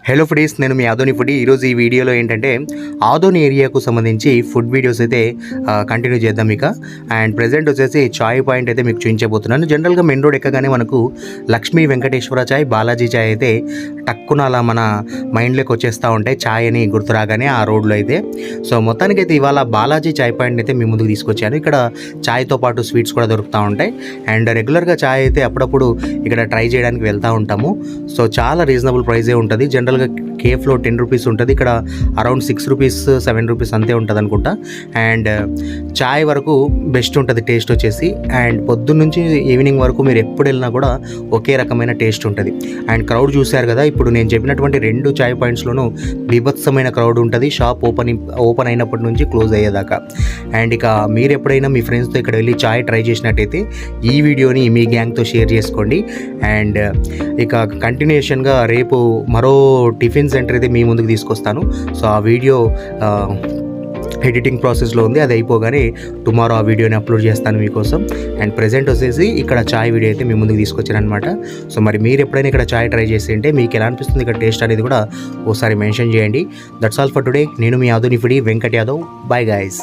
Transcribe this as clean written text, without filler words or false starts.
Hello foodies, నేను మీ Adoni foodie. ఈరోజు ఈ వీడియోలో ఏంటంటే ఆదోని ఏరియాకు సంబంధించి ఫుడ్ వీడియోస్ అయితే కంటిన్యూ చేద్దాం ఇక. అండ్ ప్రజెంట్ వచ్చేసి చాయ్ పాయింట్ అయితే మీకు చూపించబోతున్నాను. జనరల్గా మెయిన్ రోడ్ ఎక్కగానే మనకు లక్ష్మీ వెంకటేశ్వర చాయ్, బాలాజీ చాయ్ అయితే టక్కున అలా మన మైండ్లోకి వచ్చేస్తూ ఉంటాయి, చాయ్ అని గుర్తు రాగానే ఆ రోడ్లో అయితే. సో మొత్తానికైతే ఇవాళ బాలాజీ చాయ్ పాయింట్ అయితే మీ ముందుకు తీసుకొచ్చాను. ఇక్కడ చాయ్తో పాటు స్వీట్స్ కూడా దొరుకుతూ ఉంటాయి. అండ్ రెగ్యులర్గా చాయ్ అయితే అప్పుడప్పుడు ఇక్కడ ట్రై చేయడానికి వెళ్తూ ఉంటాము. సో చాలా రీజనబుల్ ప్రైజే ఉంటుంది. జనరల్గా కేఫ్లో 10 రూపీస్ ఉంటుంది, ఇక్కడ అరౌండ్ 6 రూపీస్ 7 రూపీస్ అంతే ఉంటుంది అనుకుంటా. అండ్ చాయ్ వరకు బెస్ట్ ఉంటుంది టేస్ట్ వచ్చేసి. అండ్ పొద్దున్న నుంచి ఈవినింగ్ వరకు మీరు ఎప్పుడు వెళ్ళినా కూడా ఒకే రకమైన టేస్ట్ ఉంటుంది. అండ్ క్రౌడ్ చూశారు కదా, ఇప్పుడు నేను చెప్పినటువంటి 2 చాయ్ పాయింట్స్లోనూ బీభత్సమైన క్రౌడ్ ఉంటుంది, షాప్ ఓపెన్ అయినప్పటి నుంచి క్లోజ్ అయ్యేదాకా. అండ్ ఇక మీరు ఎప్పుడైనా మీ ఫ్రెండ్స్తో ఇక్కడ వెళ్ళి చాయ్ ట్రై చేసినట్టయితే ఈ వీడియోని మీ గ్యాంగ్తో షేర్ చేసుకోండి. అండ్ ఇక కంటిన్యూషన్గా రేపు మరో టిఫిన్ సెంటర్ అయితే మీ ముందుకు తీసుకొస్తాను. సో ఆ వీడియో ఎడిటింగ్ ప్రాసెస్లో ఉంది, అది అయిపోగానే టుమారో ఆ వీడియోని అప్లోడ్ చేస్తాను మీకోసం. అండ్ ప్రెజెంట్ వచ్చేసి ఇక్కడ చాయ్ వీడియో అయితే మీ ముందుకు తీసుకొచ్చానమాట. సో మరి మీరు ఎప్పుడైనా ఇక్కడ చాయ్ ట్రై చేసి ఉంటే మీకు ఎలా అనిపిస్తుంది ఇక్కడ టేస్ట్ అనేది కూడా ఒకసారి మెన్షన్ చేయండి. That's all for today. నేను మీ Adoni foodie Venkat Yadav. Bye guys.